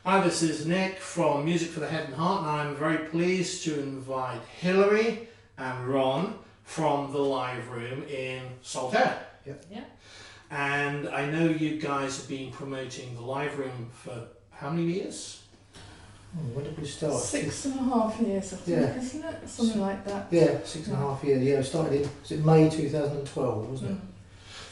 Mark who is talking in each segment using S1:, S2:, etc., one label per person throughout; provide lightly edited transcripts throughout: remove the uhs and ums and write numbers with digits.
S1: Hi, this is Nick from Music for the Head and Heart, and I'm very pleased to invite Hilary and Ron from the Live Room in Saltaire.
S2: Yep.
S3: Yeah.
S1: And I know you guys have been promoting the Live Room for how many years?
S2: Oh, when did we start?
S3: 6.5 years, I think,
S2: Yeah.
S3: isn't it? Something like that.
S2: Yeah, 6.5 years. Yeah, we started in, was it May 2012, wasn't it?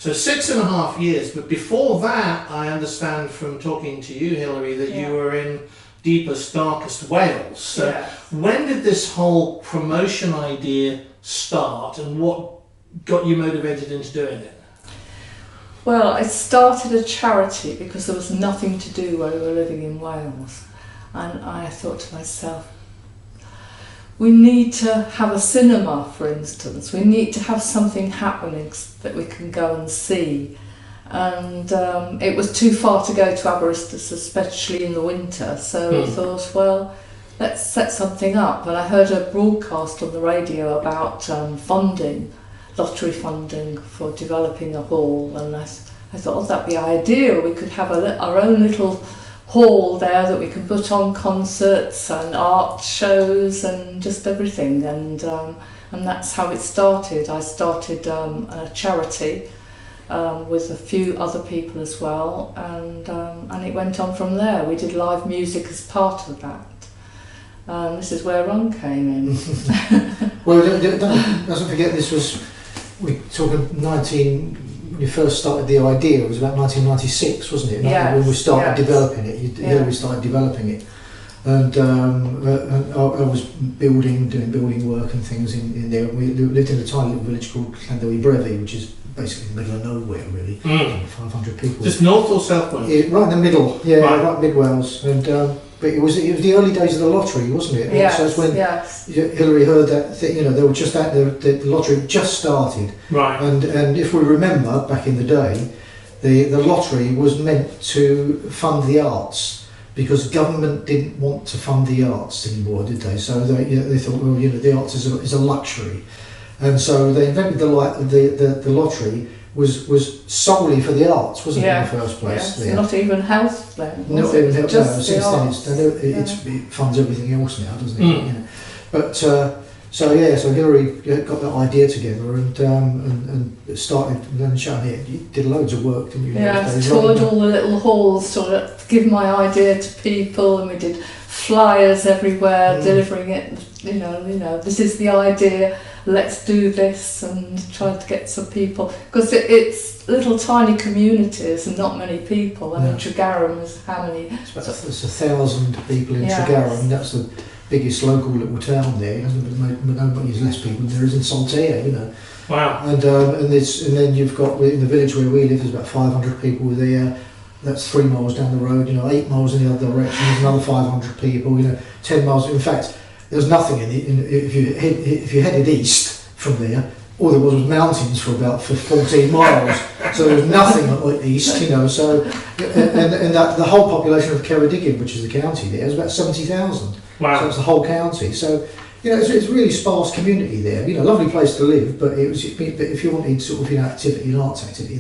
S1: So 6.5 years, but before that, I understand from talking to you, Hilary, that you were in deepest, darkest Wales. So
S3: Yes.
S1: when did this whole promotion idea start, and what got you motivated into doing it?
S3: Well, I started a charity because there was nothing to do where we were living in Wales. And I thought to myself, we need to have a cinema, for instance. We need to have something happening that we can go and see. And it was too far to go to Aberystwyth, especially in the winter. So I thought, well, let's set something up. And I heard a broadcast on the radio about funding, lottery funding for developing a hall. And I thought, oh, that'd be ideal. We could have our own little hall there that we could put on concerts and art shows and just everything, and that's how it started. I started a charity with a few other people as well, and it went on from there. We did live music as part of that. This is where Ron came in.
S2: Well, don't forget, this was, we're talking when you first started the idea, it was about 1996, wasn't it?
S3: Yes,
S2: when we started
S3: yes.
S2: developing it, we started developing it. And I was doing building work and things in there. We lived in a tiny little village called Llanddewi Brefi, which is basically in the middle of nowhere, really. 500 people.
S1: Just north or south Wales?
S2: Yeah, right in the middle, yeah,
S1: Right.
S2: mid Wales. And but it was the early days of the lottery, wasn't it?
S3: Yes,
S2: So it's when
S3: yes.
S2: Hilary heard that they were just at the lottery just started.
S1: Right.
S2: And if we remember back in the day, the lottery was meant to fund the arts, because government didn't want to fund the arts anymore, did they? So they thought, well, the arts is a luxury, and so they invented the lottery was solely for the arts, wasn't it, in the first place?
S3: Yes.
S2: Yeah.
S3: Not even health then.
S2: Not even health.
S3: Just
S2: No, since
S3: the
S2: then
S3: arts.
S2: it funds everything else now, doesn't it? But so Hilary got that idea together and started then showing it. You did loads of work, didn't you?
S3: Yeah, toured all the little halls to give my idea to people, and we did flyers everywhere, delivering it. You know, this is the idea. Let's do this, and tried to get some people, because it's little tiny communities and not many people. I mean, Tregaron is how many?
S2: It's 1,000 people in Tregaron. That's the biggest local little town there. Nobody's less people than there is in Saltaire,
S1: Wow.
S2: And then you've got, in the village where we live, there's about 500 people there. That's 3 miles down the road. 8 miles in the other direction, there's another 500 people. 10 miles. In fact, there's nothing if you headed east from there. All there was mountains for about 14 miles. So there was nothing east. So and the whole population of Ceredigion, which is the county there, is about 70,000.
S1: Wow.
S2: So it's the whole county. So it's a really sparse community there. Lovely place to live. But if you wanted sort of activity and arts activity,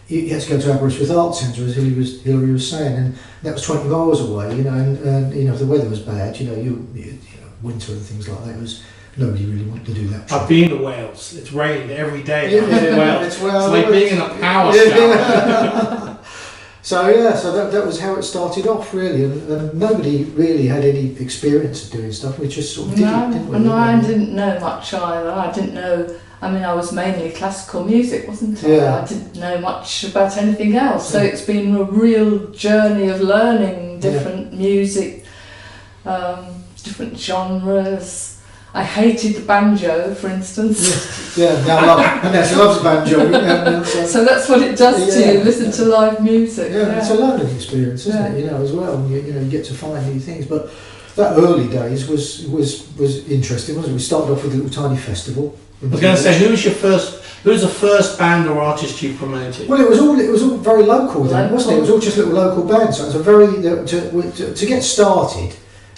S2: you had to go to Aberystwyth Arts Centre, as Hilary was saying, and that was 20 miles away. And if the weather was bad, winter and things like that, nobody really wanted to do that.
S1: I've been to Wales. It's rained every day.
S2: Yeah,
S1: in Wales.
S2: it's
S1: like being in a power shower.
S2: So that was how it started off, really, and nobody really had any experience of doing stuff. We just sort of did it, didn't we?
S3: No, I didn't know much either. I didn't know. I mean, I was mainly classical music, wasn't I?
S2: Yeah.
S3: I didn't know much about anything else. So it's been a real journey of learning different music, different genres. I hated the banjo, for instance.
S2: Now she loves the banjo.
S3: So that's what it does to you. Listen to live music.
S2: Yeah, it's a learning experience, isn't it? As well. And you get to find new things. But that early days was interesting, wasn't it? We started off with a little tiny festival.
S1: I was going to say, who was the first band or artist you promoted?
S2: Well, it was all very local then, wasn't it? It was all just little local bands. So it was a very to get started.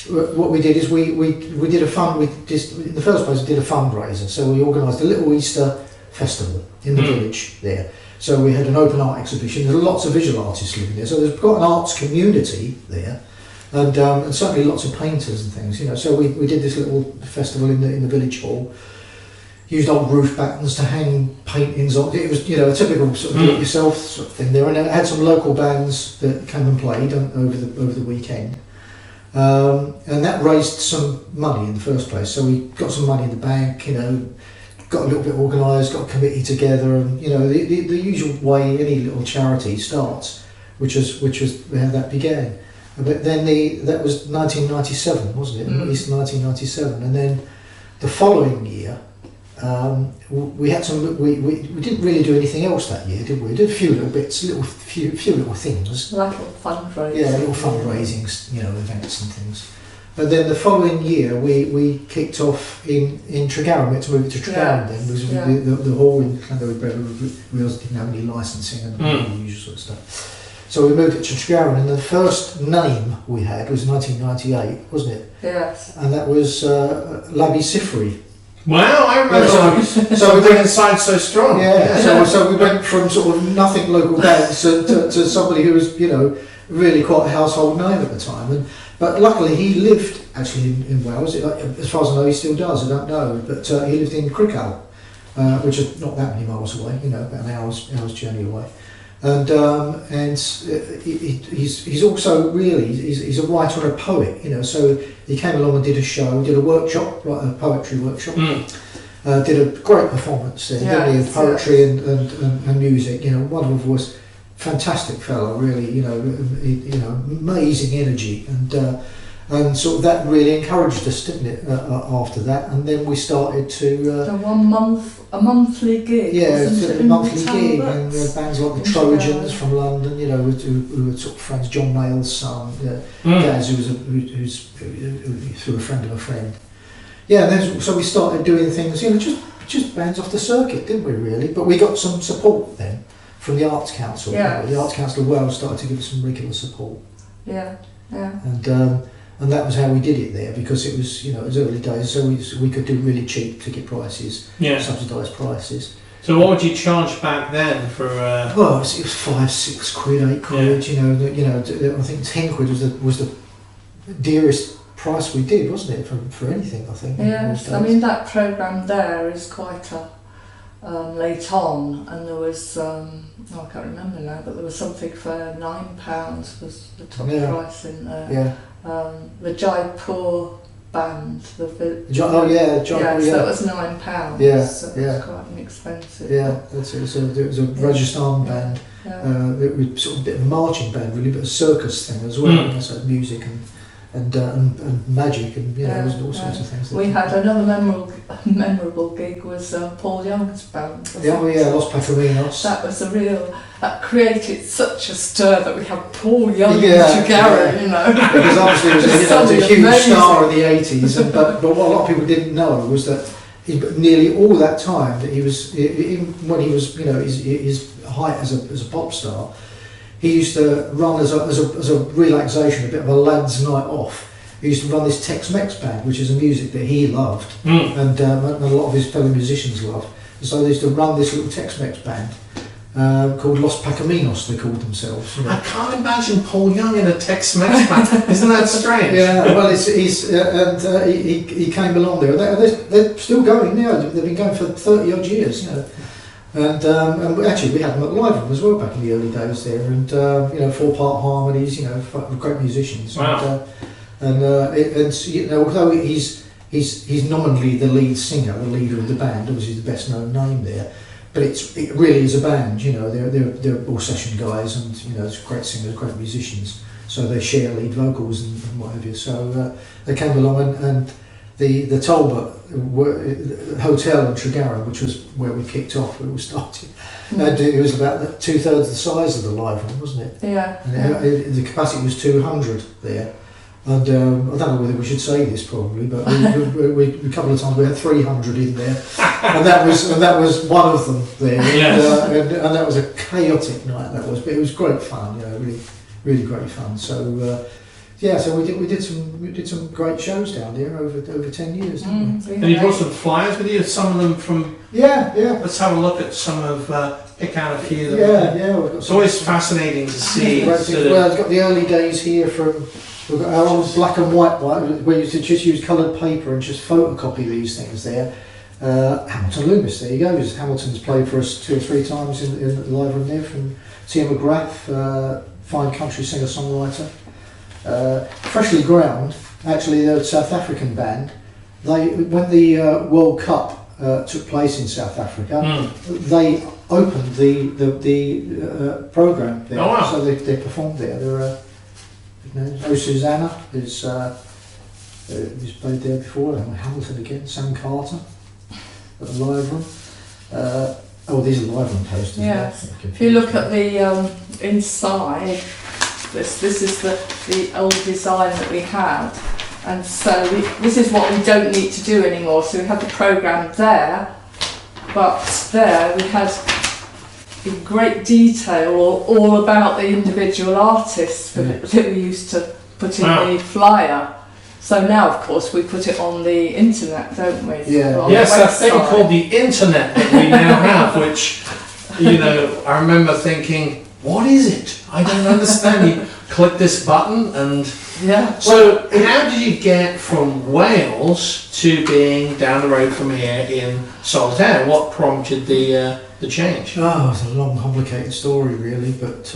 S2: What we did is we did in the first place we did a fundraiser. So we organised a little Easter festival in the village there. So we had an open art exhibition. There are lots of visual artists living there. So there's got an arts community there. and certainly lots of painters and things, you know. So we did this little festival in the village hall. Used old roof battens to hang paintings on. It was, you know, a typical sort of do-it-yourself sort of thing there, and it had some local bands that came and played over the weekend, and that raised some money in the first place. So we got some money in the bank, you know, got a little bit organised, got a committee together, and you know, the usual way any little charity starts, which was how that began. But then that was 1997, wasn't it? At least 1997, and then the following year. We had some. We didn't really do anything else that year, did we? We did a few little bits, few little things.
S3: Like little fundraising.
S2: Yeah, little fundraisings, you know, events and things. But then the following year, we kicked off in Tregarron. We had to move it to Tregarron then, because the hall in Llandovery we didn't have any licensing and all the usual sort of stuff. So we moved it to Tregarron, and the first name we had was 1998, wasn't it?
S3: Yes.
S2: And that was Labby Sifri.
S1: Wow, I remember. So we went inside so strong.
S2: Yeah, so we went from sort of nothing local bands to somebody who was, you know, really quite a household name at the time. But luckily he lived actually in Wales. As far as I know, he still does. I don't know, but he lived in Crickhowell, which is not that many miles away. You know, about an hour's journey away. And he's also really he's a writer and a poet, you know. So he came along and did a show, did a workshop, a poetry workshop. Did a great performance there, didn't he, of poetry and music. You know, wonderful voice, fantastic fellow, really. You know, amazing energy, and sort of that really encouraged us, didn't it? After that, and then we started to
S3: a monthly gig.
S2: Yeah,
S3: wasn't it,
S2: a monthly gig, and
S3: Talbots?
S2: bands like the Trojans from London, you know, who were sort of friends. John Mayall's son, Gaz, who's through a friend of a friend. Yeah, and then so we started doing things, you know, just bands off the circuit, didn't we? Really, but we got some support then from the Arts Council.
S3: Yeah,
S2: the Arts Council of Wales started to give us some regular support.
S3: Yeah.
S2: And that was how we did it there, because it was, you know, it was early days, so we could do really cheap ticket prices, subsidised prices.
S1: So what would you charge back then for?
S2: Well, it was £5, £6, £8. You know, I think £10 was the dearest price we did, wasn't it, for anything? I think.
S3: Yes, I mean that programme there is quite late on, and there was I can't remember now, but there was something for £9 was the top price in there.
S2: Yeah.
S3: The Jaipur band, Jaipur,
S2: so
S3: that was £9.
S2: Yeah,
S3: so it was quite an expensive.
S2: Yeah, it was a Rajasthan band. It was sort of a bit of a marching band, really, but a circus thing as well. So music and magic, and you know, there was all sorts of things.
S3: We had another memorable gig was Paul Young's band.
S2: Los Patraminos.
S3: That was that created such a stir that we had Paul Young in Tregarron, you know.
S2: Because obviously he was a huge star in the 80s, but what a lot of people didn't know was that nearly all that time that he was, even when he was, you know, his height as a pop star, he used to run as a relaxation, a bit of a lad's night off. He used to run this Tex-Mex band, which is a music that he loved, and a lot of his fellow musicians loved. And so they used to run this little Tex-Mex band called Los Pacaminos, they called themselves. You know.
S1: I can't imagine Paul Young in a Tex-Mex band. Isn't that strange?
S2: Yeah, well, he came along there. They're still going now. They've been going for 30 odd years, you know. And actually we had them at Live as well back in the early days there, and you know, 4-part harmonies, you know, great musicians.
S1: Wow.
S2: And you know, although he's nominally the lead singer, the leader of the band, obviously the best known name there, but it really is a band. You know, they're all session guys, and you know, it's great singers, great musicians. So they share lead vocals and what have you. So they came along, and the Talbot hotel in Tregarron, which was where we kicked off, where we started, and it was about 2/3 the size of the Live Room, wasn't it?
S3: Yeah.
S2: And the capacity was 200 there. And I don't know whether we should say this probably, but we a couple of times we had 300 in there, and that was one of them there.
S1: Yes.
S2: And that was a chaotic night. That was, but it was great fun. You know, really great fun. So. So we did some great shows down there over 10 years, didn't we?
S1: And you brought some flyers with you, some of them from...
S2: Yeah.
S1: Let's have a look at some of, pick out a few of them.
S2: Yeah.
S1: It's always fascinating to see.
S2: Well, I've got the early days here from We've got our old black and white one, where you used to just use coloured paper and just photocopy these things there. Hamilton Loomis, there you go. Hamilton's played for us 2 or 3 times in the live room there, from Tia McGrath, fine country singer-songwriter. Freshly Ground, actually they're a South African band. When the World Cup took place in South Africa, they opened the programme there.
S1: Oh, wow.
S2: So they performed there. Oh Susanna who's played there before. Hamilton again. Sam Carter at the live room. These are live room posters.
S3: Yes. If you look at the inside, this is the old design that we had, and so this is what we don't need to do anymore. So we had the programme there, but there we had in great detail all about the individual artists that we used to put in the flyer. So now, of course, we put it on the internet, don't we?
S2: Yeah.
S1: Yes, that thing called the internet that we now have, which, I remember thinking, what is it? I don't understand. You click this button and...
S3: Yeah.
S1: So how did you get from Wales to being down the road from here in Saltaire? What prompted the change?
S2: Oh, it's a long, complicated story, really. But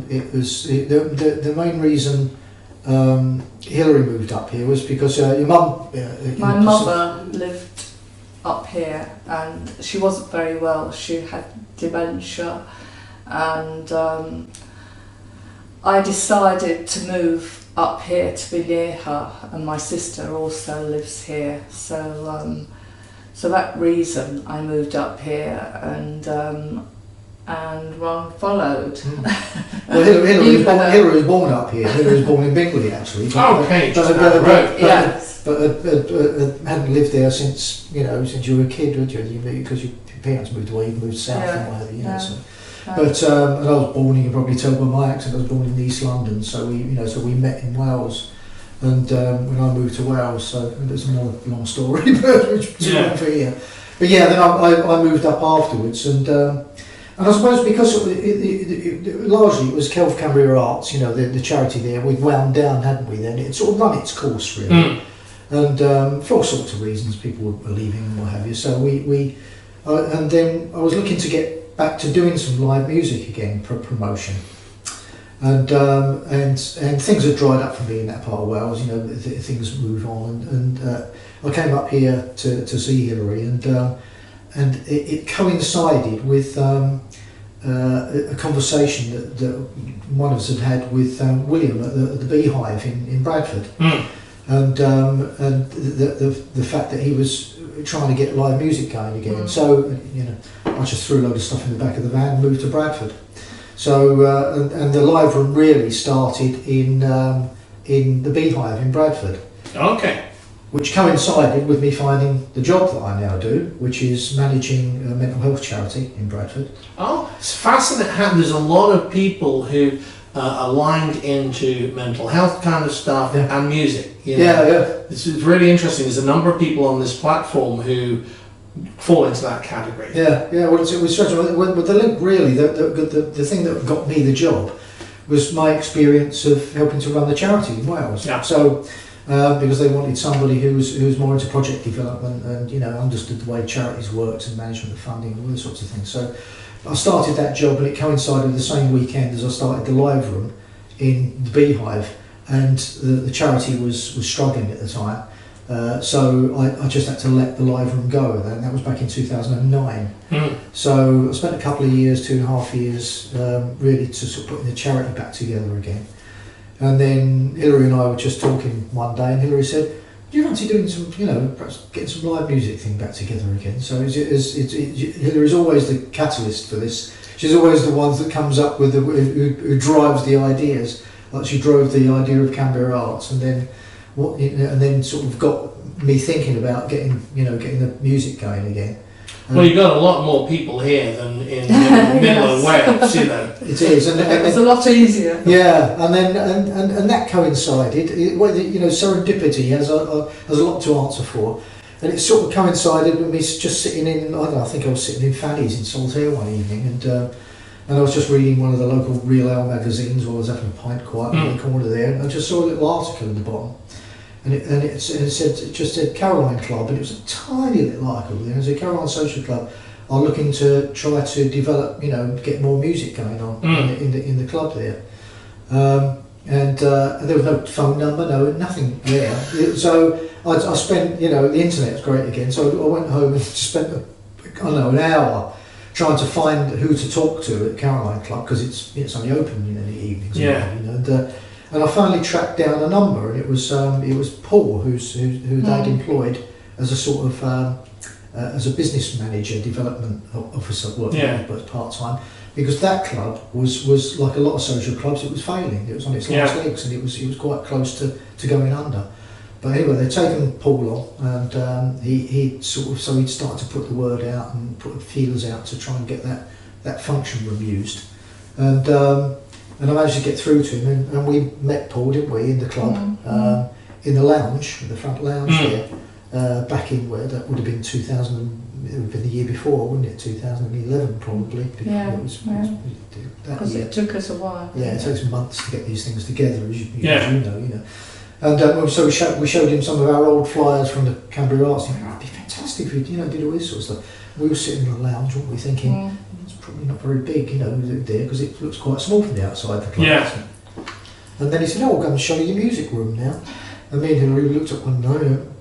S2: it was the main reason Hilary moved up here was because your mum.
S3: My mother lived up here, and she wasn't very well. She had dementia, and I decided to move up here to be near her, and my sister also lives here. So that reason I moved up here, and Ron followed.
S2: Well, Hilary was born up here. Hilary was born in Bingley, actually.
S1: Okay,
S3: yes.
S2: But hadn't lived there since you were a kid, would you? Because your parents moved away, you moved south and what have you. So. But and I was born, you can probably tell by my accent, I was born in East London, so we met in Wales, and when I moved to Wales, so there's a more long story, which is one for here. But yeah, then I moved up afterwards, and I suppose because largely it was Kelf Cumbria Arts, the charity there, we'd wound down, hadn't we? Then it sort of run its course really, and for all sorts of reasons, people were leaving and what have you. So and then I was looking to get back to doing some live music again for promotion, and things had dried up for me in that part of Wales. Things move on, and I came up here to see Hilary, and it coincided with a conversation that one of us had with William at the Beehive in Bradford, and the fact that he was trying to get live music going again. So I just threw a load of stuff in the back of the van and moved to Bradford. So and the live room really started in the Beehive in Bradford.
S1: Okay.
S2: Which coincided with me finding the job that I now do, which is managing a mental health charity in Bradford.
S1: Oh, it's fascinating. There's a lot of people who are aligned into mental health kind of stuff and music. This is really interesting. There's a number of people on this platform who fall into that category.
S2: Well, it was strange. With the link, really, the thing that got me the job was my experience of helping to run the charity in Wales.
S1: Yeah.
S2: So, because they wanted somebody who was more into project development and understood the way charities worked and management of funding and all those sorts of things. So, I started that job, and it coincided with the same weekend as I started the live room in the Beehive, and the charity was struggling at the time. So I just had to let the live room go, and that was back in 2009. So I spent a couple of years, 2.5 years, really to sort of putting the charity back together again. And then Hilary and I were just talking one day, and Hilary said, "Do you fancy doing some, perhaps getting some live music thing back together again?" So Hilary's always the catalyst for this. She's always the one that comes up with who drives the ideas. Like she drove the idea of Cumbria Arts, and then sort of got me thinking about getting the music going again.
S1: Well, you've got a lot more people here than in the middle of Wales,
S2: It is, and
S3: it was a lot easier.
S2: Yeah, and that coincided. Serendipity has a lot to answer for, and it sort of coincided with me just sitting in. I think I was sitting in Fanny's in Saltaire one evening, And I was just reading one of the local Real Ale magazines while I was having a pint quiet in the corner there, and I just saw a little article in the bottom. And it just said Caroline Club, and it was a tiny little article there. It said Caroline Social Club are looking to try to develop, get more music going on in the club there. And there was no phone number, nothing there. So I spent, the internet's great again. So I went home and spent, an hour trying to find who to talk to at Caroline Club, because it's only open in the evenings. And I finally tracked down a number, and it was Paul who they'd employed as a sort of as a business manager, development officer, working part time, because that club was like a lot of social clubs. It was failing. It was on its last legs, and it was quite close to going under. But anyway, they'd taken Paul on, and he'd started to put the word out and put feelers out to try and get that function room used. And I managed to get through to him, and we met Paul, didn't we, in the club, in the lounge, in the front lounge there, back in where that would have been 2000, it would have been the year before, wouldn't it? 2011 probably.
S3: Because it took us a while.
S2: Yeah, it takes months to get these things together, as you know. And so we showed him some of our old flyers from the Canberra Arts. He went, it'd be fantastic if we did all this sort of stuff. We were sitting in the lounge, weren't we, thinking, it's probably not very big, there, because it looks quite small from the outside the club.
S1: Yeah.
S2: And then he said, we'll go and show you the music room now. And me and Hilary looked at one,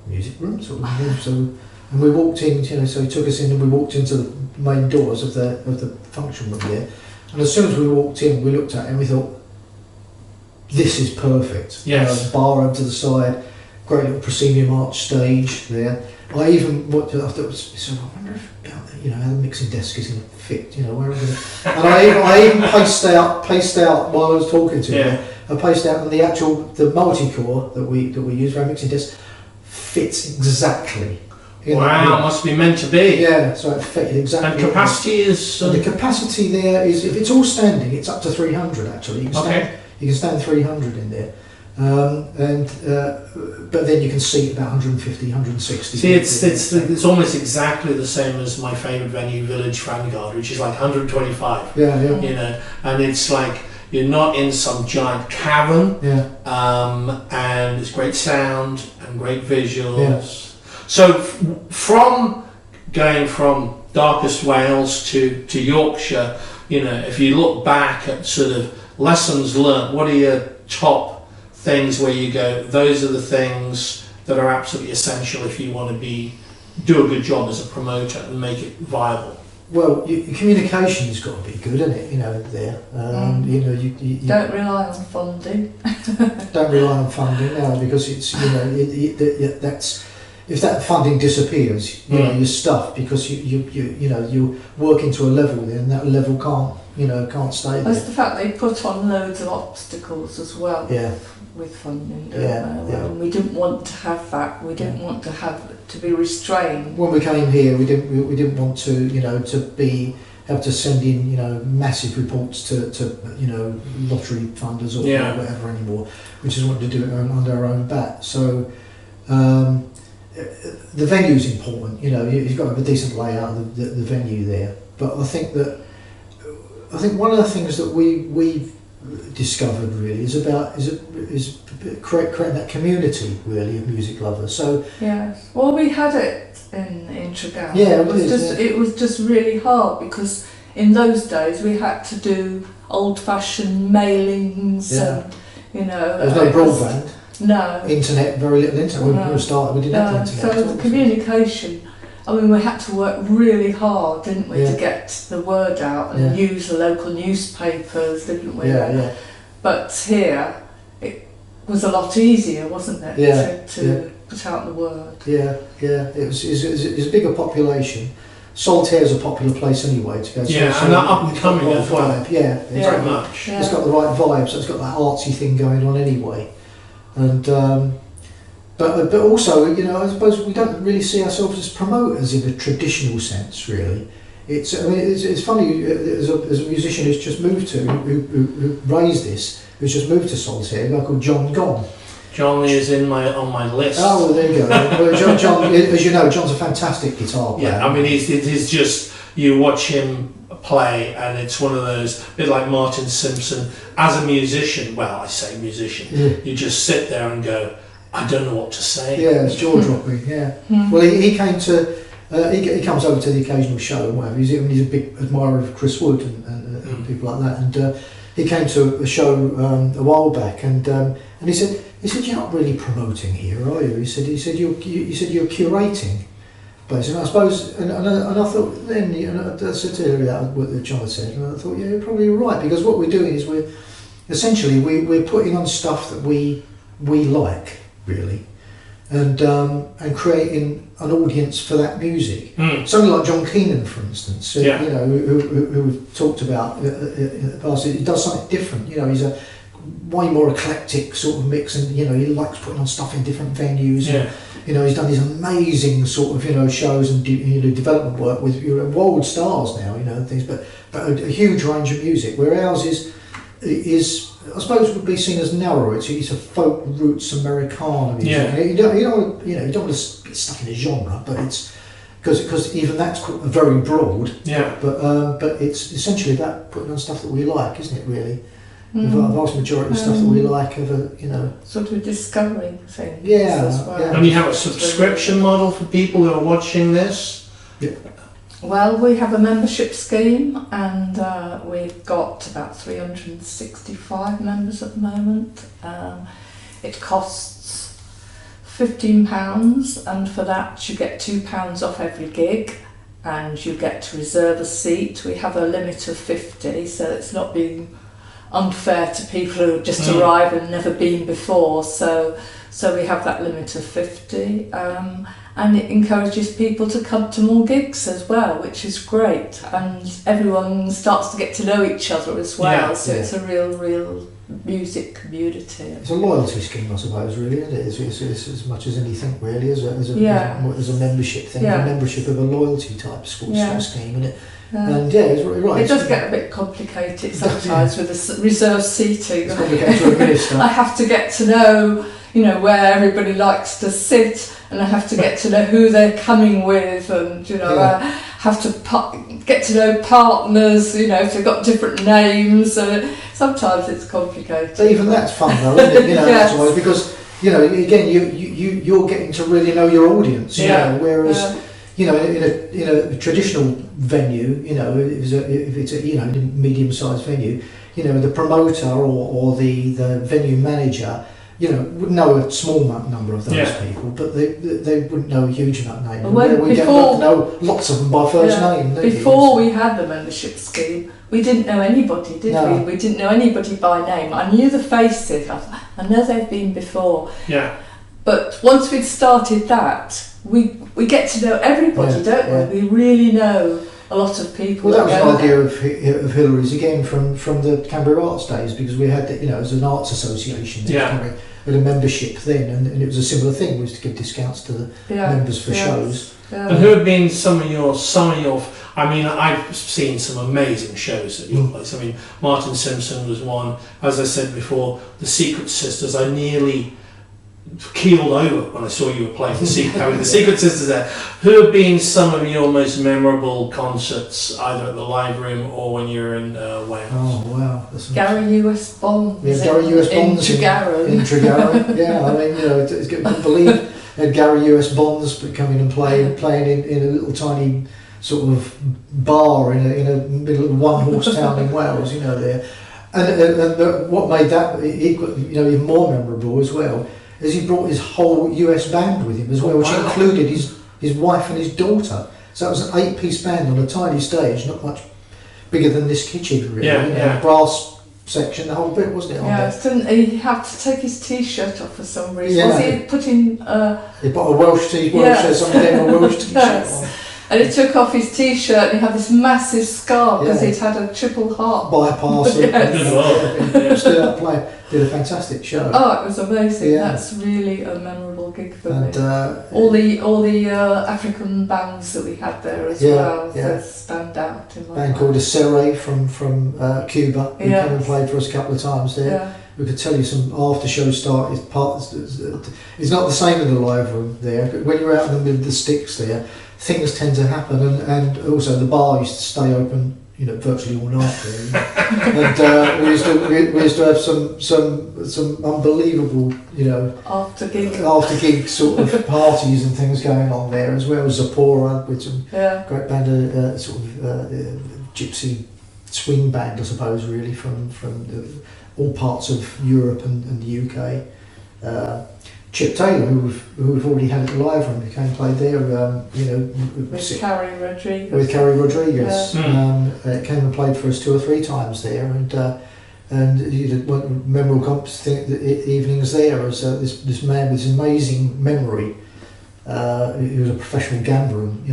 S2: music room, sort of. So, and we walked in, so he took us in, and we walked into the main doors of the function room there. And as soon as we walked in, we looked at it and we thought, this is perfect.
S1: Yes.
S2: Bar over to the side, great little proscenium arch stage there. I even I wonder if how the mixing desk is going to fit. Where I'm going to. And I even paced out while I was talking to him. I paced out, and the multi-core that we use for our mixing desk fits exactly.
S1: Wow, must be meant to be.
S2: Yeah, so it fitted exactly.
S1: And capacity is.
S2: And the capacity there is, if it's all standing, it's up to 300 actually. You can stand 300 in there, but then you can seat about 150, 160.
S1: See, it's almost exactly the same as my favourite venue, Village Vanguard, which is like 125.
S2: Yeah.
S1: And it's like you're not in some giant cavern.
S2: Yeah.
S1: And it's great sound and great visuals.
S2: Yeah.
S1: So from going from darkest Wales to Yorkshire, if you look back at sort of lessons learnt, what are your top things where you go, those are the things that are absolutely essential if you want to do a good job as a promoter and make it viable?
S2: Well, your communication has got to be good, isn't it? There. You
S3: don't rely on funding.
S2: Don't rely on funding, no, because it's that's, if that funding disappears, you're stuffed, because you're working to a level there, and that level can't stay there.
S3: That's the fact they put on loads of obstacles as well. With funding. And we didn't want to have that. We didn't want to have to be restrained.
S2: When we came here, we didn't want to have to send in massive reports to lottery funders or whatever anymore. We just wanted to do it under our own bat. So. The venue's important, you've got to have a decent layout of the venue there. But I think one of the things that we've discovered really is creating that community really of music lovers. So
S3: yes, well, we had it in Tregown.
S2: Yeah,
S3: it was just really hard, because in those days we had to do old-fashioned mailings and
S2: there's no broadband.
S3: No.
S2: Internet, very little internet. When we started, we didn't have the internet.
S3: So the communication, we had to work really hard, didn't we, to get the word out and use the local newspapers, didn't we? But here, it was a lot easier, wasn't it, to put out the word. It was a bigger population. Saltaire's a popular place anyway to go to.
S1: And that up and coming as well.
S2: Very much. It's got the right vibe, so it's got that artsy thing going on anyway. And but also, I suppose we don't really see ourselves as promoters in a traditional sense, really. It's funny, as a musician who's just moved who raised this, who's just moved to Saltaire, a guy called John Gone.
S1: John is on my list.
S2: Oh, well, there you go. Well, John, as you know, John's a fantastic guitar player.
S1: Yeah, it is just, you watch him play, and it's one of those, a bit like Martin Simpson, as a musician, well, I say musician, you just sit there and go, I don't know what to say.
S2: Yeah, it's jaw-dropping, yeah. Well, he came to, he comes over to the occasional show and whatever. He's a big admirer of Chris Wood and people like that, and he came to a show a while back, and he said, you're not really promoting here, are you? He said you're curating. Basically, I suppose, and I thought then, I said to Hilary that what John said, and I thought, yeah, you're probably right, because what we're doing is we're putting on stuff that we like, really, and creating an audience for that music. Something like John Keenan, for instance, who we've talked about in the past. He does something different. He's a way more eclectic sort of mix, and he likes putting on stuff in different venues. And, he's done these amazing sort of shows and development work with world stars now, and things. But a huge range of music. Where ours is I suppose would be seen as narrow. It's a folk roots Americana music.
S1: Yeah.
S2: You don't want to get stuck in a genre, but it's because even that's very broad.
S1: Yeah.
S2: But it's essentially about putting on stuff that we like, isn't it? Really. The vast majority of stuff that we like
S3: sort of discovering things.
S2: Yeah,
S3: as well.
S2: yeah.
S1: And you have a subscription model for people who are watching this?
S2: Yeah.
S3: Well, we have a membership scheme, and we've got about 365 members at the moment. It costs £15, and for that you get £2 off every gig, and you get to reserve a seat. We have a limit of 50, so it's not being unfair to people who have just arrived and never been before. So we have that limit of 50, and it encourages people to come to more gigs as well, which is great. And everyone starts to get to know each other as well. It's a real music community.
S2: It's a loyalty scheme, I suppose, really, isn't it? It's as much as anything, really, as a membership thing, a membership of a loyalty type sort of scheme, isn't it? And it's right.
S3: It does get a bit complicated sometimes with the reserved seating.
S2: It's complicated to administer.
S3: I have to get to know, where everybody likes to sit, and I have to get to know who they're coming with, and I have to get to know partners, if they've got different names. Sometimes it's complicated.
S2: So even that's fun, though, isn't it? That's why, because again, you're getting to really know your audience. Whereas. In a traditional venue, if it's a medium-sized venue, the promoter or the venue manager, would know a small number of those people, but they wouldn't know a huge amount of names. We get to know lots of them by first name.
S3: Before we had the membership scheme, we didn't know anybody, did we? We didn't know anybody by name. I knew the faces. I know they've been before.
S1: Yeah.
S3: But once we'd started that, we get to know everybody, don't we? We really know a lot of people.
S2: Well, that was an idea of Hilary's again from the Canberra Arts days, because we had as an arts association. We had a membership then, and it was a similar thing. We used to give discounts to the members for shows.
S1: Yeah. And who have been some of your? I mean, I've seen some amazing shows at your place. I mean, Martin Simpson was one. As I said before, the Secret Sisters. I nearly keeled over when I saw you were playing the Secret Sisters there. Who have been some of your most memorable concerts, either at the Live Room or when you're in Wales?
S2: Oh wow!
S3: Gary US Bonds.
S2: Yeah, Gary US Bonds
S3: in Tregarron.
S2: In Tregarron. Yeah, I mean, it's good to believe that Gary US Bonds coming and playing in a little tiny sort of bar in a middle of one-horse town in Wales. There, and what made that even more memorable as well. As he brought his whole US band with him as well, which included his wife and his daughter. So it was an 8-piece band on a tiny stage, not much bigger than this kitchen, really. Brass section, the whole bit, wasn't it?
S3: Didn't he have to take his T-shirt off for some reason? Was he putting...
S2: He put a Welsh T-shirt, something a Welsh T-shirt on.
S3: And he took off his T-shirt and he had this massive scar because he'd had a triple heart
S2: bypass. Stood up playing. Did a fantastic show.
S3: Oh, it was amazing. That's really a memorable gig for me. All the African bands that we had there as well stand out in my
S2: band called Saltaire from Cuba. Who came and played for us a couple of times there.
S3: Yeah.
S2: We could tell you some after show start. It's not the same in the Live Room there. When you're out in the middle of the sticks there, things tend to happen, and also the bar used to stay open virtually all night there. And we used to have some unbelievable,
S3: after
S2: gig sort of parties and things going on there, as well as Zapora, with some great band of gypsy swing band, I suppose, really from all parts of Europe and the UK. Chip Taylor, who we've already had at the Live Room, who came and played there,
S3: with Carrie Rodriguez.
S2: With Carrie Rodriguez, came and played for us 2 or 3 times there, and he did memorable evenings there as this man with this amazing memory. He was a professional gambler, and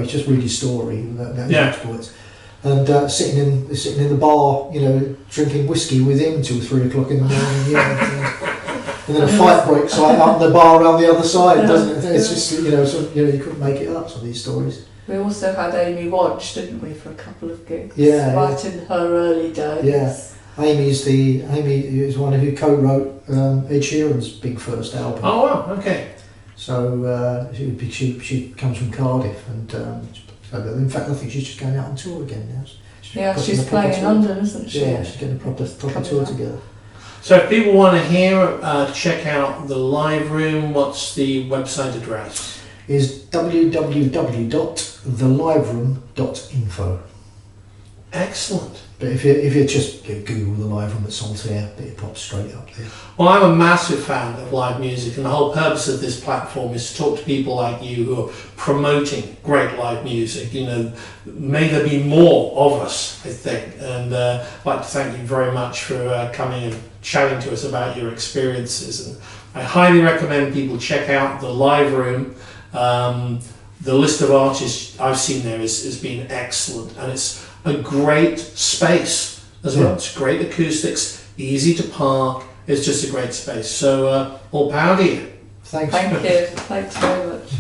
S2: he's just read his story. Exploits. And sitting in the bar, drinking whiskey with him till 3 o'clock in the morning, and then a fight breaks right up in the bar around the other side, doesn't it? It's just, you couldn't make it up, some of these stories.
S3: We also had Amy Watch, didn't we, for a couple of gigs?
S2: Right
S3: in her early days.
S2: Yeah. Amy is one who co-wrote Ed Sheeran's big first album.
S1: Oh wow, okay.
S2: So she comes from Cardiff, and in fact I think she's just going out on tour again now.
S3: She's playing in London, isn't she?
S2: Yeah, she's getting a proper tour together.
S1: So if people want to hear, check out the Live Room, what's the website address?
S2: Is www.theliveroom.info.
S1: Excellent.
S2: But if you just Google the Live Room at Saltaire, it pops straight up there.
S1: Well, I'm a massive fan of live music, and the whole purpose of this platform is to talk to people like you who are promoting great live music. May there be more of us, I think. And I'd like to thank you very much for coming and chatting to us about your experiences. And I highly recommend people check out the Live Room. The list of artists I've seen there has been excellent, and it's a great space as well. It's great acoustics, easy to park. It's just a great space. So all power to you.
S2: Thanks.
S3: Thank you. Thanks very much.